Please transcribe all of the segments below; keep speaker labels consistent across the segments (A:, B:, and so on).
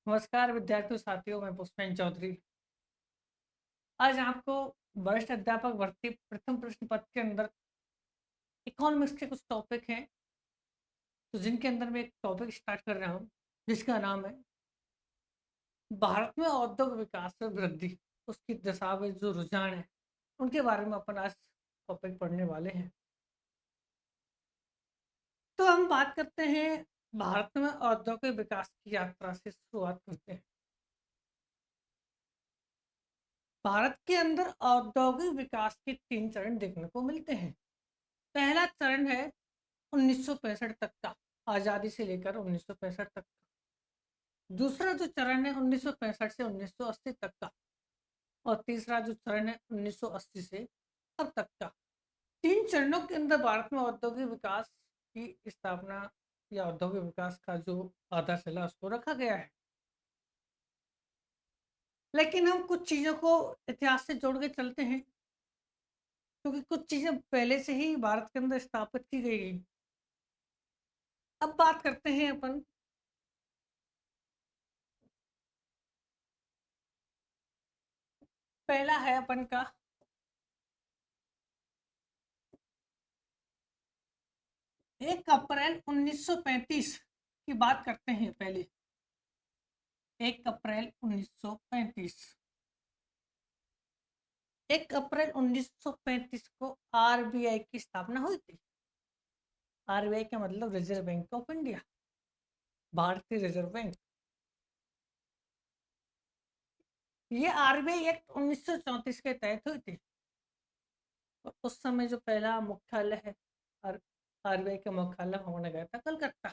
A: नमस्कार विद्यार्थियों साथियों, मैं पुष्पेन चौधरी। आज आपको वरिष्ठ अध्यापक भर्ती प्रथम प्रश्न पत्र के अंदर इकोनॉमिक्स के कुछ टॉपिक हैं, तो जिनके अंदर मैं एक टॉपिक स्टार्ट कर रहा हूँ जिसका नाम है भारत में औद्योगिक विकास में वृद्धि, उसकी दशा में जो रुझान है उनके बारे में अपन आज टॉपिक पढ़ने वाले हैं। तो हम बात करते हैं भारत में औद्योगिक विकास की यात्रा से शुरुआत करते हैं। भारत के अंदर औद्योगिक विकास के 3 चरण देखने को मिलते हैं। पहला चरण है 1965 तक का, आजादी से लेकर 1965 तक का। दूसरा जो चरण है 1965 से 1980 तक का, और तीसरा जो चरण है 1980 से अब तक का। 3 चरणों के अंदर भारत में औद्योगिक विकास की स्थापना या औद्योगिक विकास का जो आधारशिला उसको रखा गया है। लेकिन हम कुछ चीजों को इतिहास से जोड़ के चलते हैं, क्योंकि कुछ चीजें पहले से ही भारत के अंदर स्थापित की गई। अब बात करते हैं अपन पहला है अपन का 1 अप्रैल 1935 की बात करते हैं। पहले 1 अप्रैल 1935, 1 अप्रैल 1935 को आरबीआई की स्थापना हुई थी। आरबीआई का मतलब रिजर्व बैंक ऑफ इंडिया, भारतीय रिजर्व बैंक। ये आरबीआई एक्ट 1934 के तहत हुई थी। और उस समय जो पहला मुख्यालय है आरबीआई का मुख्यालय होने गया था कलकत्ता।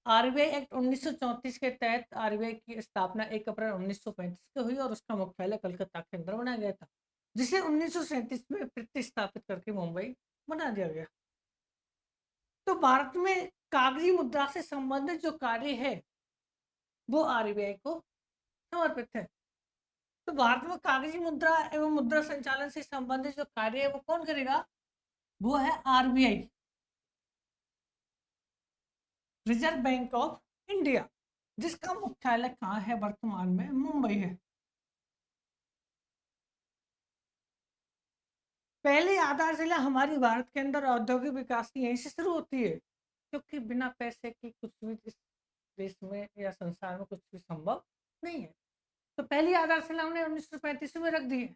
A: आरबीआई एक्ट 1934 के तहत आरबीआई की स्थापना 1 अप्रैल 1935 को हुई और उसका मुख्यालय कलकत्ता के अंदर बनाया गया था, जिसे 1937 में प्रतिस्थापित करके मुंबई बना दिया गया। तो भारत में कागजी मुद्रा से संबंधित जो कार्य है वो आरबीआई को समर्पित है। तो भारत में कागजी मुद्रा एवं मुद्रा संचालन से संबंधित जो कार्य है वो कौन करेगा? वो है RBI, reserve bank of India, जिसका मुख्यालय कहाँ है? वर्तमान में मुंबई है। पहली आधारशिला हमारी भारत के अंदर औद्योगिक विकास की यहीं से शुरू होती है, क्योंकि बिना पैसे की कुछ भी इस देश में या संसार में कुछ भी संभव नहीं है। तो पहली आधारशिला हमने 1935 में रख दी है।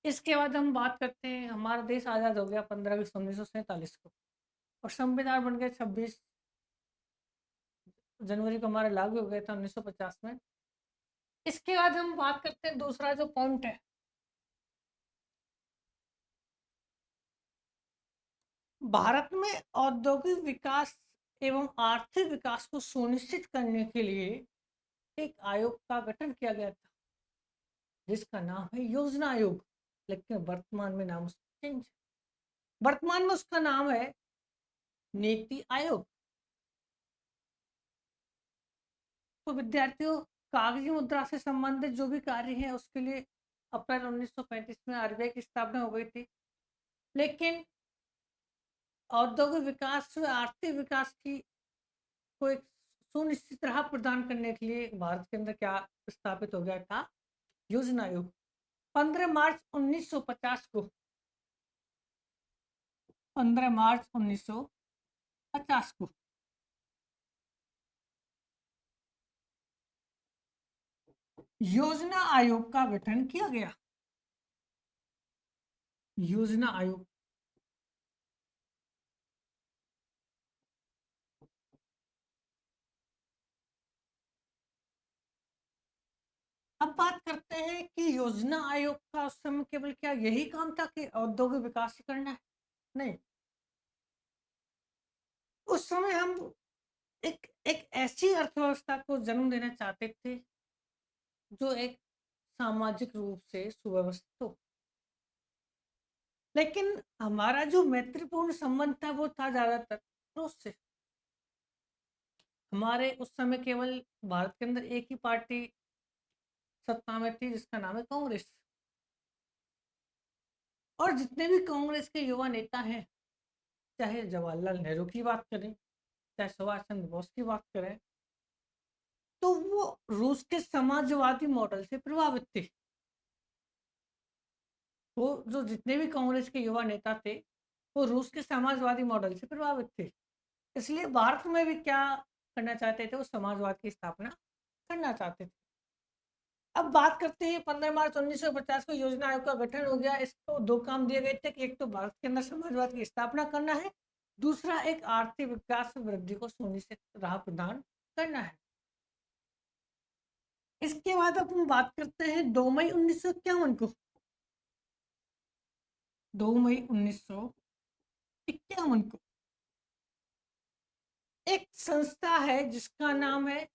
A: इसके बाद हम बात करते हैं, हमारा देश आज़ाद हो गया 15 अगस्त 1947 को, और संविधान बन गया 26 जनवरी को हमारा लागू हो गया था 1950 में। इसके बाद हम बात करते हैं दूसरा जो पॉइंट है, भारत में औद्योगिक विकास एवं आर्थिक विकास को सुनिश्चित करने के लिए एक आयोग का गठन किया गया था, जिसका नाम है योजना आयोग। लेकिन वर्तमान में नाम चेंज, वर्तमान में उसका नाम है नीति आयोग। तो विद्यार्थियों, कागजी मुद्रा से संबंधित जो भी कार्य है उसके लिए अप्रैल 1935 में आरबीआई की स्थापना हो गई थी। लेकिन औद्योगिक विकास व आर्थिक विकास की को एक सुनिश्चित राह प्रदान करने के लिए भारत के अंदर क्या स्थापित हो गया था? योजना आयोग। 15 मार्च 1950 को, 15 मार्च 1950 को योजना आयोग का गठन किया गया। योजना आयोग। अब बात करते हैं कि योजना आयोग का उस समय केवल क्या यही काम था कि औद्योगिक विकास ही करना है? नहीं, उस समय हम एक एक ऐसी अर्थव्यवस्था को जन्म देना चाहते थे जो एक सामाजिक रूप से सुव्यवस्थित हो। लेकिन हमारा जो मैत्रीपूर्ण संबंध था वो था ज्यादातर रूस से। हमारे उस समय केवल भारत के अंदर एक ही पार्टी सत्ता में थी, जिसका नाम है कांग्रेस। और जितने भी कांग्रेस के युवा नेता हैं, चाहे जवाहरलाल नेहरू की बात करें, चाहे सुभाष चंद्र बोस की बात करें, तो वो रूस के समाजवादी मॉडल से प्रभावित थे। वो जो जितने भी कांग्रेस के युवा नेता थे वो रूस के समाजवादी मॉडल से प्रभावित थे। इसलिए भारत में भी क्या करना चाहते थे, वो समाजवाद की स्थापना करना चाहते थे। अब बात करते हैं 15 मार्च 1950 को योजना आयोग का गठन हो गया। इसको दो काम दिए गए थे कि एक तो भारत के अंदर समाजवाद की स्थापना करना है, दूसरा एक आर्थिक विकास वृद्धि को सुनिश्चित राह प्रदान करना है। इसके बाद अब हम बात करते हैं 2 मई 1951 को। 2 मई 1951 को एक संस्था है जिसका नाम है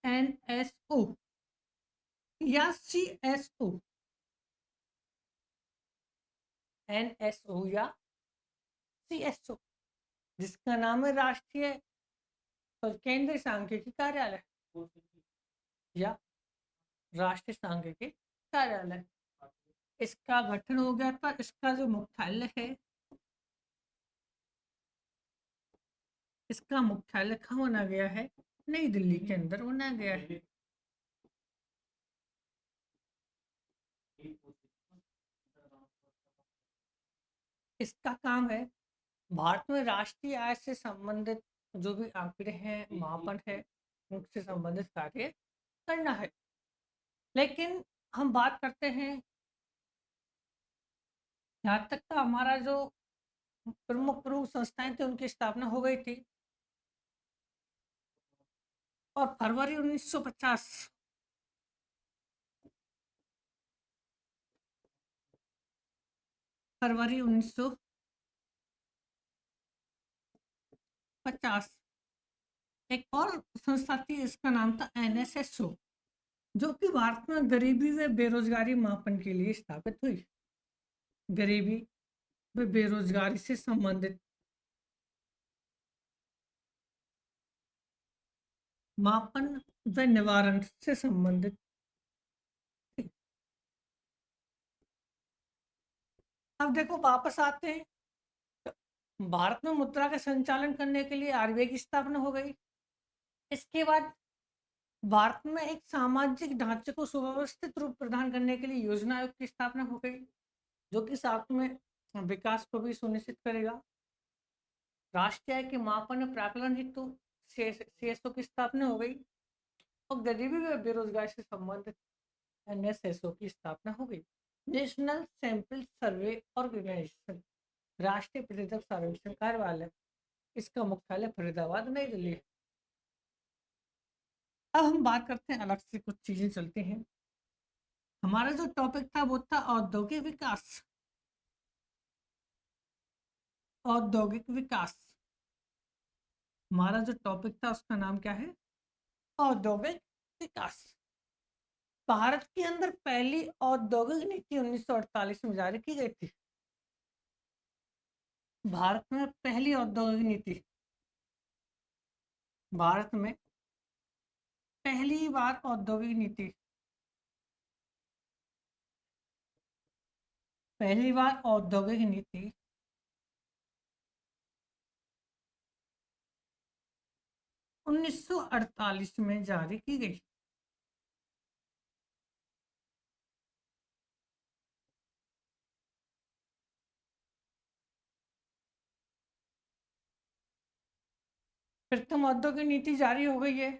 A: एनएसओ या सीएसओ। एनएसओ या सीएसओ, जिसका नाम है राष्ट्रीय केंद्रीय सांख्यिकी कार्यालय या राष्ट्रीय सांख्यिकी कार्यालय। इसका गठन हो गया था। इसका जो मुख्यालय है, इसका मुख्यालय कहाँ बना गया है? नई दिल्ली के अंदर बना गया है। इसका काम है भारत में राष्ट्रीय आय से संबंधित जो भी आंकड़े हैं, मापन है, उनसे संबंधित कार्य करना है। लेकिन हम बात करते हैं, यहाँ तक का हमारा जो प्रमुख प्रमुख संस्थाएं थी उनकी स्थापना हो गई थी। और फरवरी 1950 फरवरी 1950 एक और संस्था थी, इसका नाम था एनएसएसओ, जो कि भारत में गरीबी व बेरोजगारी मापन के लिए स्थापित हुई। गरीबी व बेरोजगारी से संबंधित मापन व निवारण से संबंधित थी। अब देखो वापस आते हैं, भारत में मुद्रा का संचालन करने के लिए आरबीआई की स्थापना हो गई। इसके बाद भारत में एक सामाजिक ढांचे को सुव्यवस्थित रूप प्रदान करने के लिए योजना आयोग की स्थापना हो गई, जो कि साथ में विकास को भी सुनिश्चित करेगा। राष्ट्रीय आय के मापन और प्राकलन हेतु सीएसओ की स्थापना हो गई और गरीबी व बेरोजगारी से संबंधित एनएसएसओ की स्थापना हो गई। नेशनल सैंपल सर्वे ऑर्गेनाइजेशन, राष्ट्रीय प्रतिशत सर्वेक्षण कार्यालय, इसका मुख्यालय फरीदाबाद नई दिल्ली है। अब हम बात करते हैं, अलग से कुछ चीजें चलते हैं। हमारा जो टॉपिक था वो था औद्योगिक विकास। औद्योगिक विकास, हमारा जो टॉपिक था उसका नाम क्या है? औद्योगिक विकास। भारत के अंदर पहली औद्योगिक नीति 1948 में जारी की गई थी। भारत में पहली औद्योगिक नीति, भारत में पहली बार औद्योगिक नीति, पहली बार औद्योगिक नीति 1948 में जारी की गई। प्रथम औद्योगिक नीति जारी हो गई है।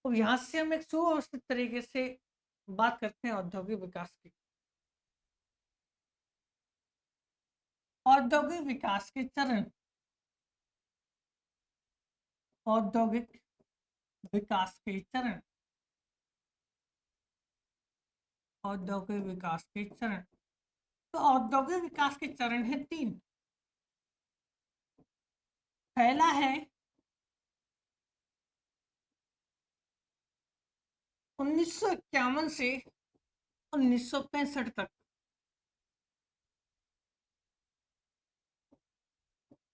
A: अब यहाँ से हम एक सुव्यवस्थित तरीके से बात करते हैं औद्योगिक विकास की। औद्योगिक विकास के चरण, औद्योगिक विकास के चरण, औद्योगिक विकास के चरण। तो औद्योगिक विकास के चरण है 3। पहला है 1951 से 1965 तक।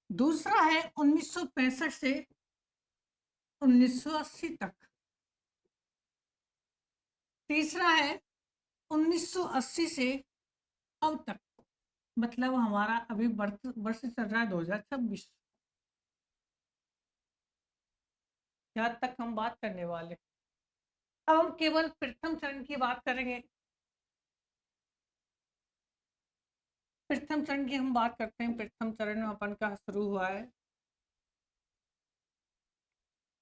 A: दूसरा है 1965 से 1980 तक। तीसरा है 1980 से अब तक, मतलब हमारा अभी वर्ष चल रहा है 2026। यहाँ तक हम बात करने वाले। अब हम केवल प्रथम चरण की बात करेंगे। प्रथम चरण की हम बात करते हैं। प्रथम चरण में अपन का शुरू हुआ है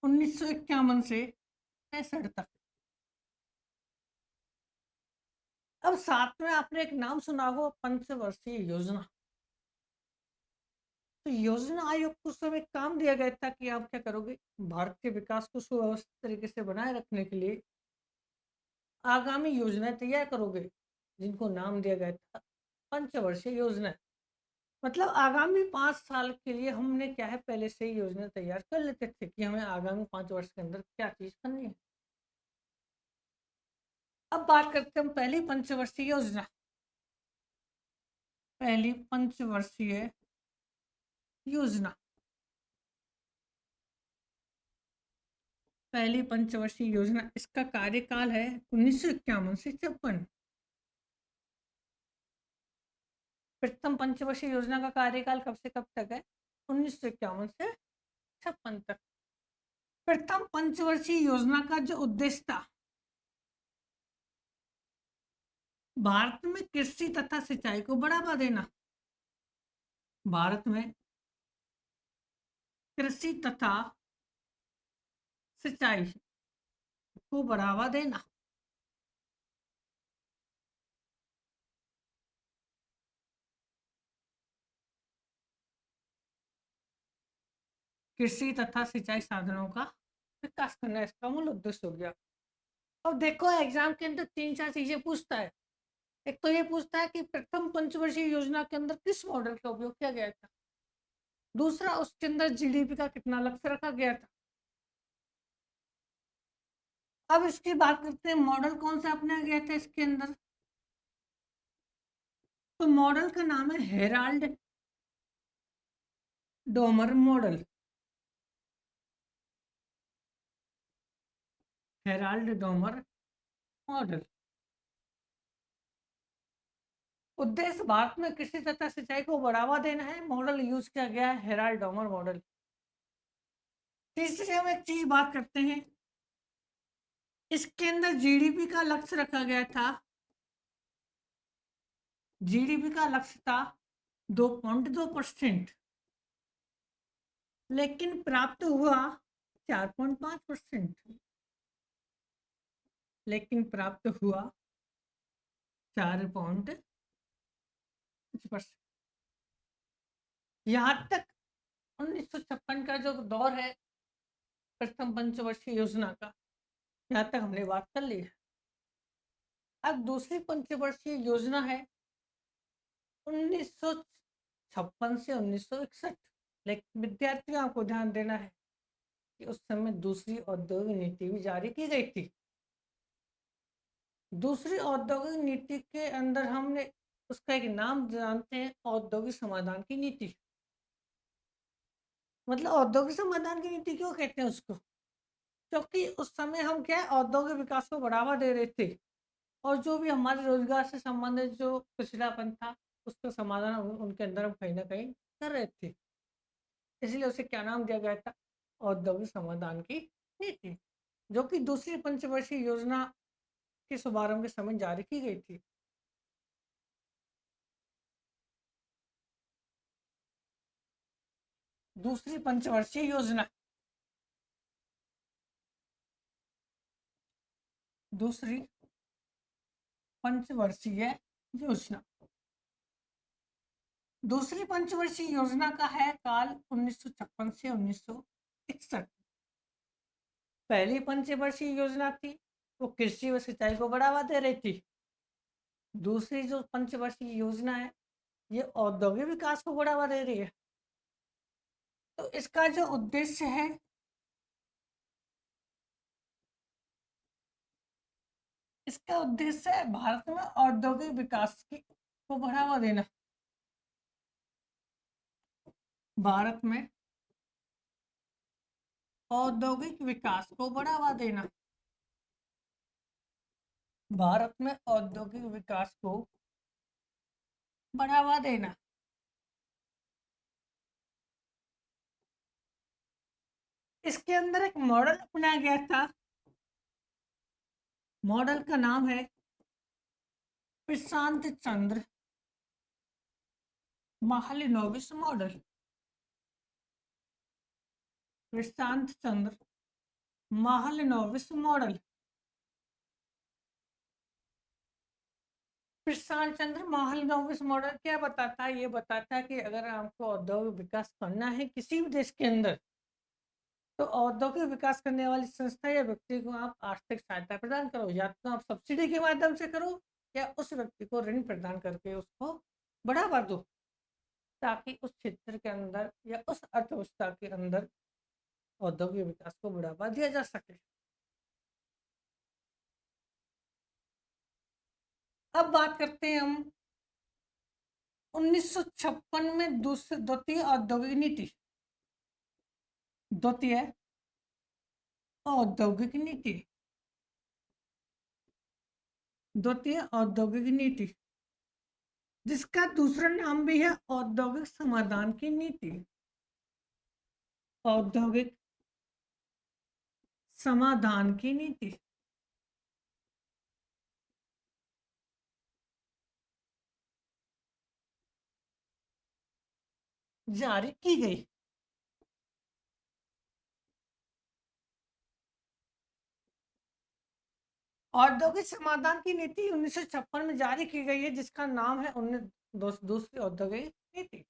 A: 1951 से 65 तक। अब साथ में आपने एक नाम सुना हो, पंचवर्षीय योजना। तो योजना आयोग को उस समय काम दिया गया था कि आप क्या करोगे, भारत के विकास को सुव्यवस्थित तरीके से बनाए रखने के लिए आगामी योजनाएं तैयार करोगे, जिनको नाम दिया गया था पंचवर्षीय योजना। मतलब आगामी 5 साल के लिए हमने क्या है, पहले से ही योजना तैयार कर लेते थे कि हमें आगामी 5 वर्ष के अंदर क्या चीज करनी है। अब बात करते हैं हम पहली पंचवर्षीय योजना। पहली पंचवर्षीय योजना, पहली पंचवर्षीय योजना, इसका कार्यकाल है 1951 से 56। प्रथम पंचवर्षीय योजना का कार्यकाल कब से कब तक है, 1951 से 56 तक। प्रथम पंचवर्षीय योजना का जो उद्देश्य था, भारत में कृषि तथा सिंचाई को बढ़ावा देना। भारत में कृषि तथा सिंचाई को बढ़ावा देना। कृषि तथा सिंचाई साधनों का विकास करना इसका मूल उद्देश्य हो गया। अब देखो एग्जाम के अंदर 3-4 चीजें पूछता है। एक तो ये पूछता है कि प्रथम पंचवर्षीय योजना के अंदर किस मॉडल का उपयोग किया गया था। दूसरा, उसके अंदर जीडीपी का कितना लक्ष्य रखा गया था। अब इसकी बात करते हैं, मॉडल कौन सा अपनाया गया था इसके अंदर। तो मॉडल का नाम है Herald Domar model. Herald Domar model. उद्देश्य भारत में कृषि तथा सिंचाई को बढ़ावा देना है। मॉडल यूज किया गया है हेराल्ड डोमर मॉडल। तीसरी हम एक चीज बात करते हैं, इसके अंदर जीडीपी का लक्ष्य रखा गया था। जीडीपी का लक्ष्य था 2.2%, लेकिन प्राप्त हुआ 4.5%। लेकिन प्राप्त हुआ 4.5%। यहाँ तक 1956 का जो दौर है प्रथम पंचवर्षीय योजना का, यहाँ तक हमने बात कर ली है। अब दूसरी पंचवर्षीय योजना है 1956 से 1961। लेकिन विद्यार्थियों को ध्यान देना है कि उस समय दूसरी औद्योगिक नीति भी जारी की गई थी। दूसरी औद्योगिक नीति के अंदर हमने उसका एक नाम जानते हैं, औद्योगिक समाधान की नीति। मतलब औद्योगिक समाधान की नीति क्यों कहते हैं उसको, क्योंकि उस समय हम क्या है, औद्योगिक विकास को बढ़ावा दे रहे थे और जो भी हमारे रोजगार से संबंधित जो पिछड़ापन था उसका समाधान उनके अंदर हम कहीं ना कहीं कर रहे थे। इसलिए उसे क्या नाम दिया गया था, औद्योगिक समाधान की नीति, जो कि दूसरी पंचवर्षीय योजना के शुभारंभ के समय जारी की गई थी। दूसरी पंचवर्षीय योजना, दूसरी पंचवर्षीय योजना, दूसरी पंचवर्षीय योजना का है काल 1956 से 1961। पहली पंचवर्षीय योजना थी वो कृषि व सिंचाई को बढ़ावा दे रही थी। दूसरी जो पंचवर्षीय योजना है ये औद्योगिक विकास को बढ़ावा दे रही है। तो इसका जो उद्देश्य है, इसका उद्देश्य है भारत में औद्योगिक विकास की को बढ़ावा देना। भारत में औद्योगिक विकास को बढ़ावा देना। भारत में औद्योगिक विकास को बढ़ावा देना। इसके अंदर एक मॉडल अपनाया गया था। मॉडल का नाम है प्रशांत चंद्र महालिनोविस मॉडल। प्रशांत चंद्र महालिनोविस मॉडल। प्रशांत चंद्र महालिनोविस मॉडल क्या बताता है? ये बताता है कि अगर आपको औद्योगिक विकास करना है किसी भी देश के अंदर, तो औद्योगिक विकास करने वाली संस्था या व्यक्ति को आप आर्थिक सहायता प्रदान करो, या तो आप सब्सिडी के माध्यम से करो या उस व्यक्ति को ऋण प्रदान करके उसको बढ़ावा दो, ताकि उस क्षेत्र के अंदर या उस अर्थव्यवस्था के अंदर औद्योगिक विकास को बढ़ावा दिया जा सके। अब बात करते हैं हम 1956 में द्वितीय औद्योगिक नीति। द्वितीय औद्योगिक नीति। द्वितीय औद्योगिक नीति, जिसका दूसरा नाम भी है औद्योगिक समाधान की नीति। औद्योगिक समाधान की नीति जारी की गई। औद्योगिक समाधान की नीति 1956 में जारी की गई है, जिसका नाम है दूसरी औद्योगिक नीति।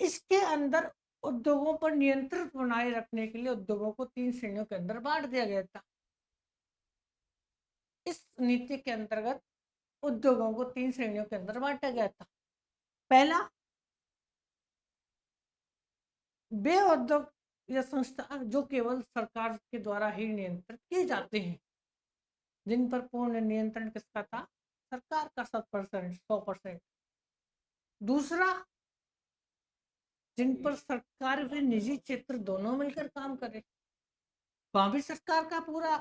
A: इसके अंदर उद्योगों पर नियंत्रण बनाए रखने के लिए उद्योगों को 3 श्रेणियों के अंदर बांट दिया गया था। इस नीति के अंतर्गत उद्योगों को 3 श्रेणियों के अंदर बांटा गया था। पहला, वे उद्योग या संस्था जो केवल सरकार के द्वारा ही नियंत्रित किए जाते हैं, जिन पर पूर्ण नियंत्रण किसका था? सरकार का 100%। दूसरा, जिन पर सरकार व निजी क्षेत्र दोनों मिलकर काम करे, वहां भी सरकार का पूरा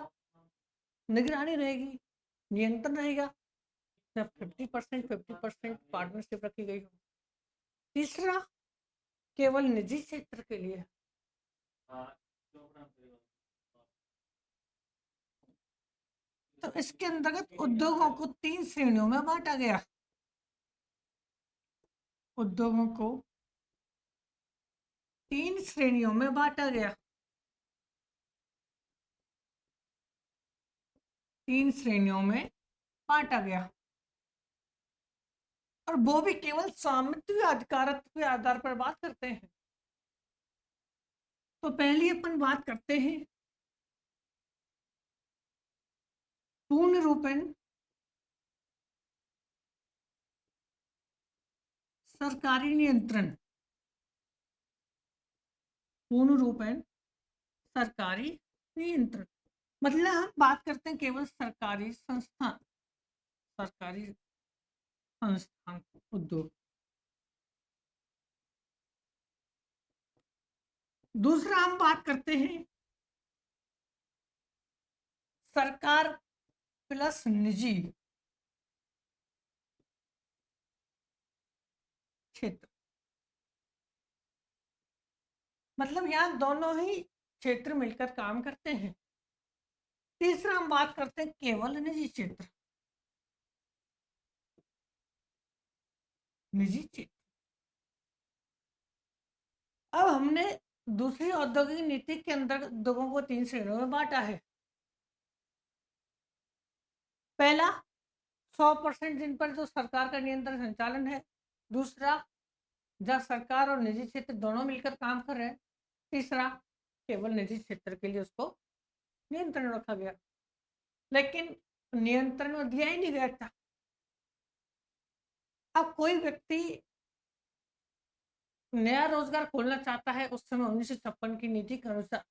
A: निगरानी रहेगी, नियंत्रण रहेगा, जब 50% पार्टनरशिप रखी गई हो। तीसरा, केवल निजी क्षेत्र के लिए। तो इसके अंतर्गत उद्योगों को 3 श्रेणियों में बांटा गया। उद्योगों को 3 श्रेणियों में बांटा गया। 3 श्रेणियों में बांटा गया, और वो भी केवल स्वामित्व अधिकारत्व के आधार पर बात करते हैं। तो पहली अपन बात करते हैं पूर्ण रूपेण सरकारी नियंत्रण। पूर्ण रूपेण सरकारी नियंत्रण मतलब हम बात करते हैं केवल सरकारी संस्थान, सरकारी संस्थान उद्योग। दूसरा हम बात करते हैं सरकार प्लस निजी क्षेत्र, मतलब यहाँ दोनों ही क्षेत्र मिलकर काम करते हैं। तीसरा हम बात करते हैं केवल निजी क्षेत्र। निजी क्षेत्र। अब हमने दूसरी औद्योगिक नीति के अंदर उद्योगों को 3 श्रेणियों में बांटा है। पहला, 100% जिन पर जो सरकार का नियंत्रण संचालन है। दूसरा, जहाँ सरकार और निजी क्षेत्र दोनों मिलकर काम कर रहे हैं। तीसरा, केवल निजी क्षेत्र के लिए उसको नियंत्रण रखा गया, लेकिन नियंत्रण में दिया ही नहीं गया था। अब कोई व्यक्ति नया रोजगार खोलना चाहता है उस समय 1956 की नीति के अनुसार,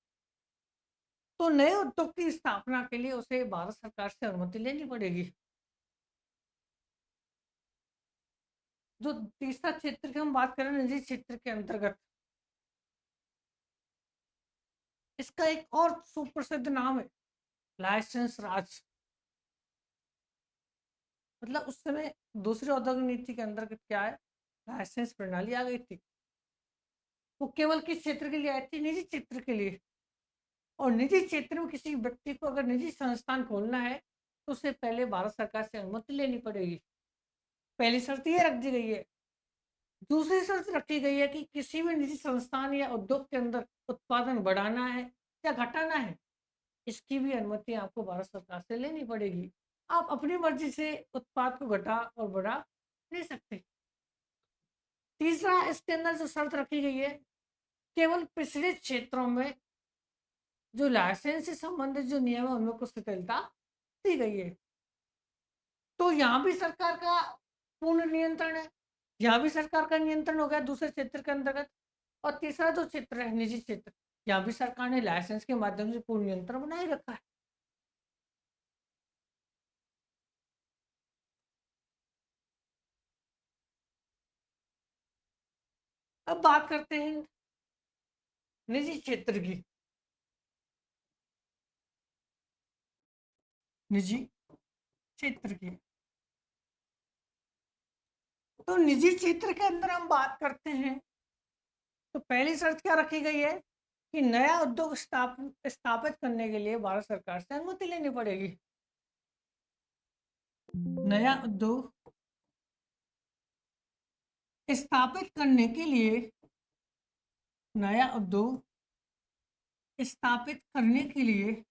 A: तो नए उद्योग की स्थापना के लिए उसे भारत सरकार से अनुमति लेनी पड़ेगी। जो तीसरा क्षेत्र की हम बात करें निजी क्षेत्र के अंतर्गत, इसका एक और सुप्रसिद्ध नाम है लाइसेंस राज। मतलब उस समय दूसरी औद्योगिक नीति के अंतर्गत क्या है, लाइसेंस प्रणाली आ गई थी। वो केवल किस क्षेत्र के लिए आई थी? निजी क्षेत्र के लिए। और निजी क्षेत्र में किसी व्यक्ति को अगर निजी संस्थान खोलना है तो उसे पहले भारत सरकार से अनुमति लेनी पड़ेगी। पहली शर्त ये रख दी गई है। दूसरी शर्त रखी गई है कि किसी भी निजी संस्थान या उद्योग के अंदर उत्पादन बढ़ाना है या घटाना है, इसकी भी अनुमति आपको भारत सरकार से लेनी पड़ेगी। आप अपनी मर्जी से उत्पाद को घटा और बढ़ा नहीं सकते। तीसरा, इसके अंदर जो शर्त रखी गई है, केवल पिछड़े क्षेत्रों में जो लाइसेंस से संबंधित जो नियम है उनमें कुछ शिथिलता दी गई है। तो यहाँ भी सरकार का पूर्ण नियंत्रण है, यहाँ भी सरकार का नियंत्रण हो गया दूसरे क्षेत्र के अंतर्गत। और तीसरा जो क्षेत्र है निजी क्षेत्र, यहाँ भी सरकार ने लाइसेंस के माध्यम से पूर्ण नियंत्रण बनाए रखा है। अब बात करते हैं निजी क्षेत्र की। निजी क्षेत्र की, तो निजी क्षेत्र के अंदर हम बात करते हैं तो पहली शर्त क्या रखी गई है कि नया उद्योग स्थापित करने के लिए भारत सरकार से अनुमति लेनी पड़ेगी। नया उद्योग स्थापित करने के लिए, नया उद्योग स्थापित करने के लिए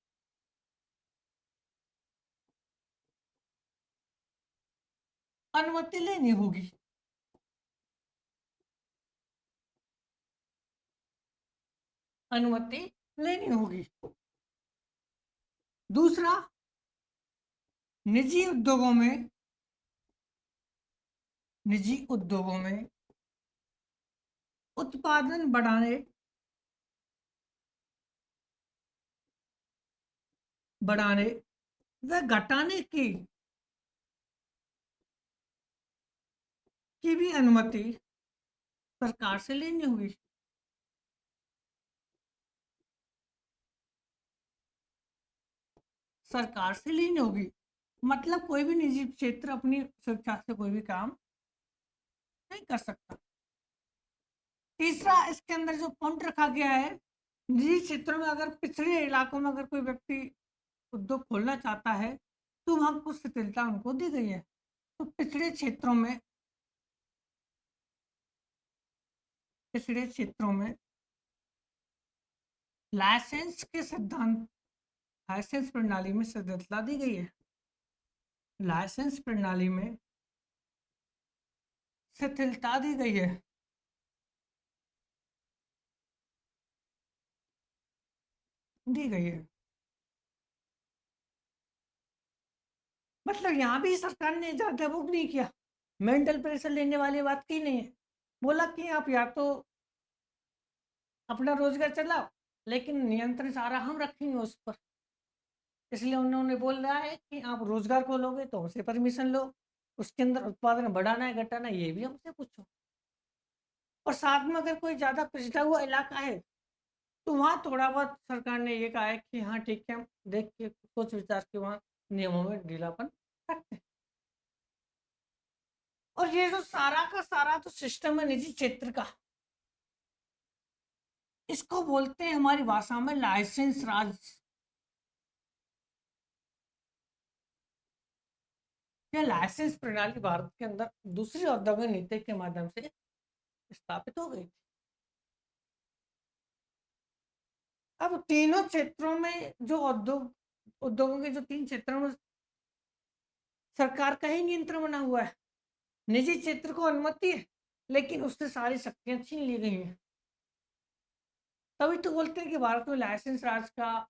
A: अनुमति लेनी होगी। अनुमति लेनी होगी। दूसरा, निजी उद्योगों में, निजी उद्योगों में उत्पादन बढ़ाने व घटाने की भी अनुमति सरकार से लेनी होगी। सरकार से लेनी होगी, मतलब कोई भी निजी क्षेत्र अपनी स्वेच्छा से कोई भी काम नहीं कर सकता। तीसरा, इसके अंदर जो पॉइंट रखा गया है, निजी क्षेत्रों में अगर पिछड़े इलाकों में अगर कोई व्यक्ति उद्योग खोलना चाहता है तो वहां कुछ शिथिलता उनको दी गई है। तो पिछड़े क्षेत्रों में लाइसेंस के सिद्धांत, लाइसेंस प्रणाली में शिथिलता दी गई है। लाइसेंस प्रणाली में शिथिलता दी गई है। दी गई है मतलब यहाँ भी सरकार ने ज्यादा वो नहीं किया, मेंटल प्रेशर लेने वाली बात की नहीं है। बोला कि आप या तो अपना रोजगार चलाओ, लेकिन नियंत्रण सारा हम रखेंगे उस पर। इसलिए उन्होंने बोल रहा है कि आप रोजगार खोलोगे तो हमसे परमिशन लो, उसके अंदर उत्पादन बढ़ाना है घटाना है ये भी हमसे पूछो। और साथ में अगर कोई ज्यादा पिछड़ा हुआ इलाका है तो वहाँ थोड़ा बहुत सरकार ने ये कहा है कि हाँ ठीक है, हम देख के सोच विचार के वहाँ नियमों में ढीलापन रखते हैं। और ये जो सारा का सारा जो सिस्टम है निजी क्षेत्र का, इसको बोलते हैं हमारी भाषा में लाइसेंस राज या लाइसेंस प्रणाली भारत के अंदर दूसरी औद्योगिक नीति के माध्यम से स्थापित हो गई थी। अब तीनों क्षेत्रों में जो उद्योगों के जो तीन क्षेत्रों में सरकार का ही नियंत्रण बना हुआ है। निजी क्षेत्र को अनुमति है लेकिन उससे सारी शक्तियां छीन ली गई हैं। तभी तो बोलते हैं कि भारत में लाइसेंस राज का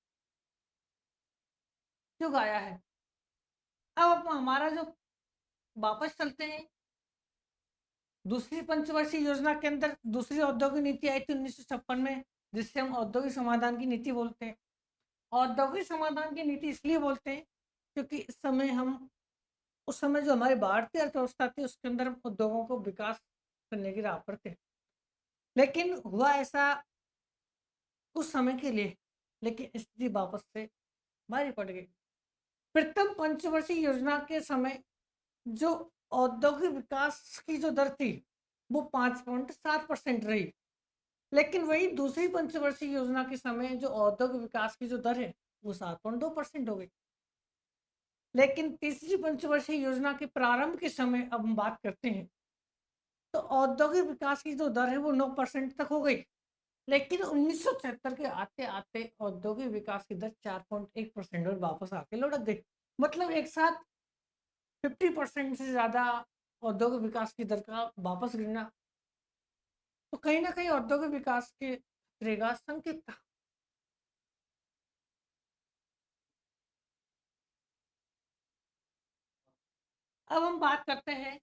A: युग आया है। अब हमारा जो वापस चलते हैं दूसरी पंचवर्षीय योजना के अंदर, दूसरी औद्योगिक नीति आई थी 1956 में, जिससे हम औद्योगिक समाधान की नीति बोलते हैं। औद्योगिक समाधान की नीति इसलिए बोलते हैं क्योंकि उस समय जो हमारी भारतीय अर्थव्यवस्था थी उसके अंदर हम उद्योगों को विकास करने की राह पर थे। लेकिन हुआ ऐसा उस समय के लिए, लेकिन स्थिति वापस से भारी पड़ गई। प्रथम पंचवर्षीय योजना के समय जो औद्योगिक विकास की जो दर थी वो 5.7% रही, लेकिन वही दूसरी पंचवर्षीय योजना के समय जो औद्योगिक विकास की जो दर है वो 7.2% हो गई। लेकिन तीसरी पंचवर्षीय योजना के प्रारंभ के समय अब हम बात करते हैं तो औद्योगिक विकास की जो दर है वो 9% तक हो गई। लेकिन 1976 के आते आते औद्योगिक विकास की दर 4.1% और वापस आके लुढ़क गई। मतलब एक साथ 50% से ज्यादा औद्योगिक विकास की दर का वापस गिरना तो कहीं ना कहीं औद्योगिक विकास के खतरे का संकेत था। अब हम बात करते हैं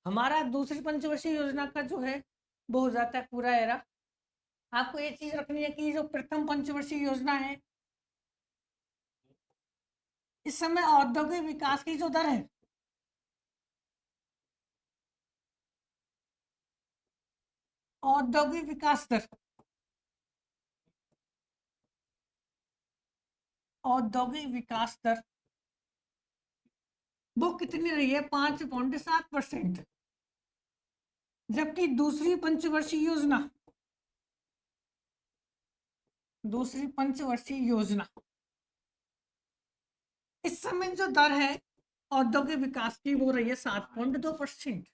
A: हमारा दूसरी पंचवर्षीय योजना का जो है वो हो जाता है पूरा एरा। आपको ये चीज रखनी है कि जो प्रथम पंचवर्षीय योजना है इस समय औद्योगिक विकास की जो दर है औद्योगिक विकास दर औद्योगिक विकास दर वो कितनी रही है 5.7%। जबकि दूसरी पंचवर्षीय योजना इस समय जो दर है औद्योगिक विकास की वो रही है 7.2%।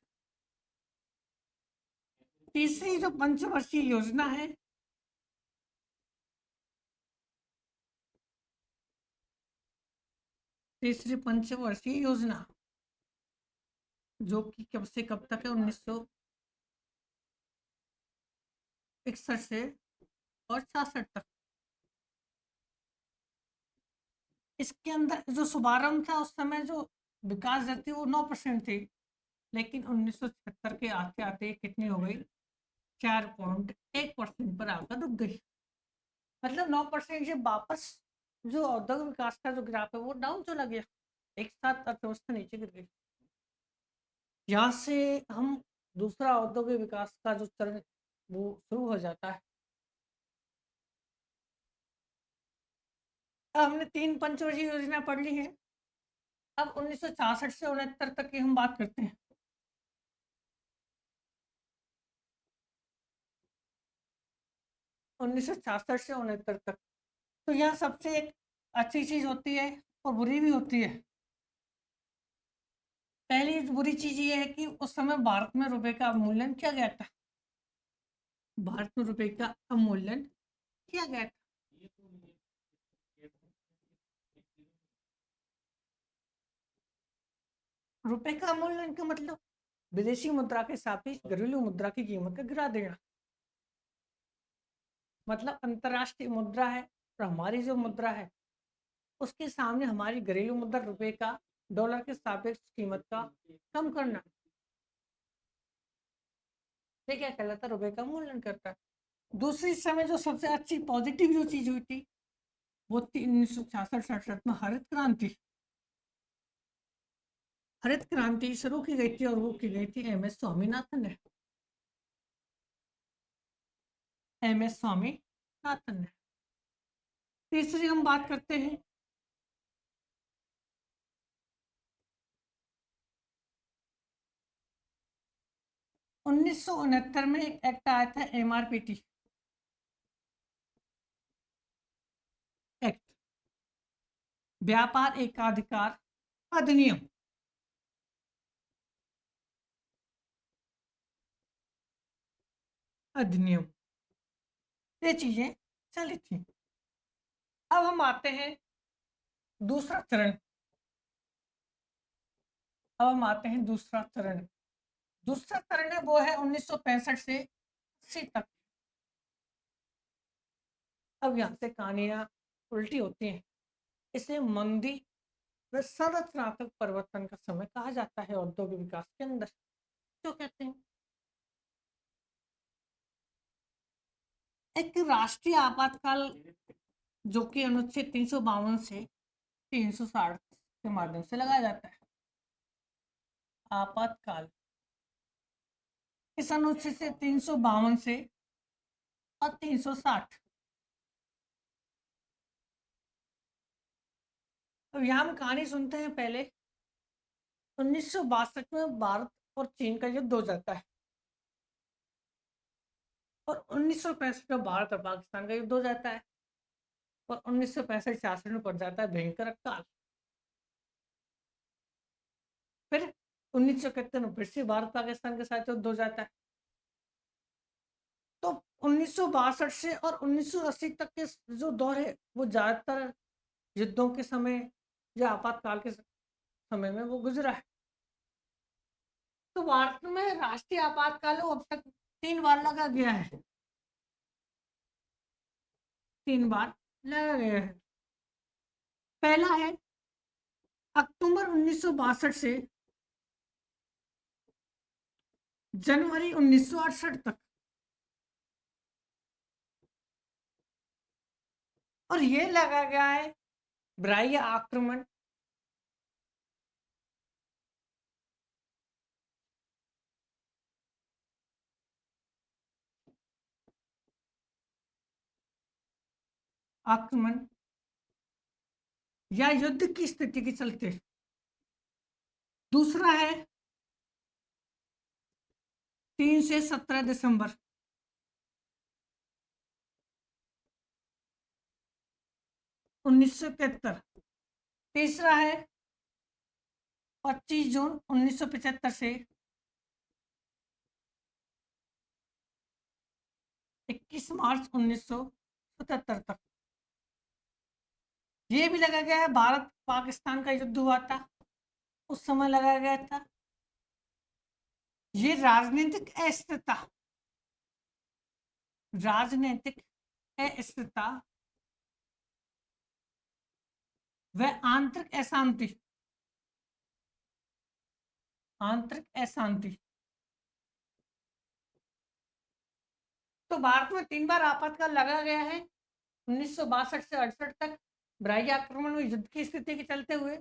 A: तीसरी जो पंचवर्षीय योजना है तीसरी पंचवर्षीय योजना जो कि कब से कब तक है 1961 से और 66 तक। इसके अंदर जो शुभारंभ था उस समय जो विकास दर थी वो 9% थी। लेकिन 1976 के आते आते कितनी हो गई 4.1% पर आकर रुक गई। मतलब 9% से वापस जो औद्योगिक विकास का जो ग्राफ है वो डाउन चला गया। एक साथ अर्थव्यवस्था नीचे गिर गई। यहाँ से हम दूसरा औद्योगिक विकास का जो चरण वो शुरू हो जाता है। अब हमने 3 पंचवर्षीय योजना पढ़ ली है। अब 1966 से 69 तक की हम बात करते हैं। 1966 से 69 तक तो यह सबसे एक अच्छी चीज होती है और बुरी भी होती है। पहली बुरी चीज ये है कि उस समय भारत में रुपए का अवमूल्यन किया गया था। भारत में रुपए का अवमूल्यन किया गया था। रुपए का अवमूल्यन का मतलब विदेशी मुद्रा के सापेक्ष घरेलू मुद्रा की कीमत का गिरा देना। मतलब अंतरराष्ट्रीय मुद्रा है और हमारी जो मुद्रा है उसके सामने हमारी घरेलू मुद्रा रुपए का डॉलर के सापेक्ष कीमत का कम करना। ये क्या कहलाता है रुपए का मूल्यांकन करता है। दूसरी समय जो सबसे अच्छी पॉजिटिव जो चीज हुई थी वो थी 1966-67 में हरित क्रांति। हरित क्रांति शुरू की गई थी और वो की गई थी एम एस स्वामीनाथन ने। एम एस स्वामीनाथन ने। तीसरी हम बात करते हैं 1969 में एक एक्ट आया था एमआरपीटी एक्ट, व्यापार एकाधिकार अधिनियम। अधिनियम ये चीजें चली थी। अब हम आते हैं दूसरा चरण। अब हम आते हैं दूसरा चरण। दूसरा चरण है वो है 1965 से 80 तक। अब यहाँ से कहानियां उल्टी होती हैं। इसे मंदी व संरचनात्मक परिवर्तन का समय कहा जाता है औद्योगिक विकास के अंदर। क्यों कहते हैं? एक राष्ट्रीय आपातकाल जो कि अनुच्छेद 352 से 360 के माध्यम से लगाया जाता है। आपातकाल इस अनुच्छेद से 352 से और 360। अब यहाँ हम कहानी सुनते हैं पहले 1962 में भारत और चीन का युद्ध हो जाता है और 1965 में भारत और पाकिस्तान का युद्ध हो जाता है और 1965-66 में पड़ जाता है भयंकर अकाल। फिर 1971 में फिर से भारत पाकिस्तान के साथ युद्ध हो जाता है। तो 1962 से और 1980 तक के जो दौर है वो ज्यादातर युद्धों के समय या आपातकाल के समय में वो गुजरा है। तो भारत में राष्ट्रीय आपातकाल अब तक 3 बार लगा गया है, 3 बार लगा गया है। पहला है अक्टूबर 1962 से जनवरी 1968 तक, और ये लगा गया है ब्राह्य आक्रमण, आक्रमण या युद्ध की स्थिति के चलते। दूसरा है 3 से 17 दिसंबर 1973। तीसरा है 25 जून 1975 से 21 मार्च 1977 तक। ये भी लगा गया है भारत पाकिस्तान का युद्ध हुआ था उस समय लगाया गया था। ये राजनीतिक अस्थिरता, राजनीतिक अस्थिरता व आंतरिक अशांति, आंतरिक अशांति। तो भारत में 3 बार आपातकाल लगा गया है 1962 से 68 तक ब्राह्य आक्रमण में युद्ध की स्थिति के चलते हुए।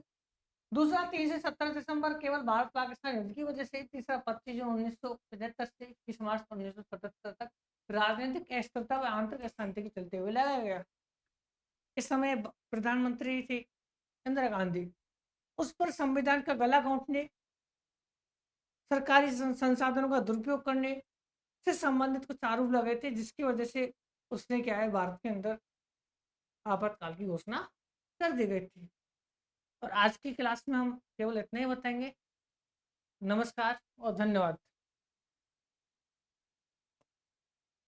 A: दूसरा 3 से 17 दिसंबर केवल भारत पाकिस्तान युद्ध की वजह से। तीसरा 25 जून 1975 से 21 मार्च 1977 तक राजनीतिक अस्थिरता व आंतरिक अशांति के चलते हुए लगाया गया। इस समय प्रधानमंत्री थी इंदिरा गांधी। उस पर संविधान का गला घोंटने, सरकारी संसाधनों का दुरुपयोग करने से संबंधित कुछ आरोप लगे थे, जिसकी वजह से उसने क्या है भारत के अंदर आपातकाल की घोषणा कर दी गई थी। और आज की क्लास में हम केवल इतना ही बताएंगे। नमस्कार और धन्यवाद।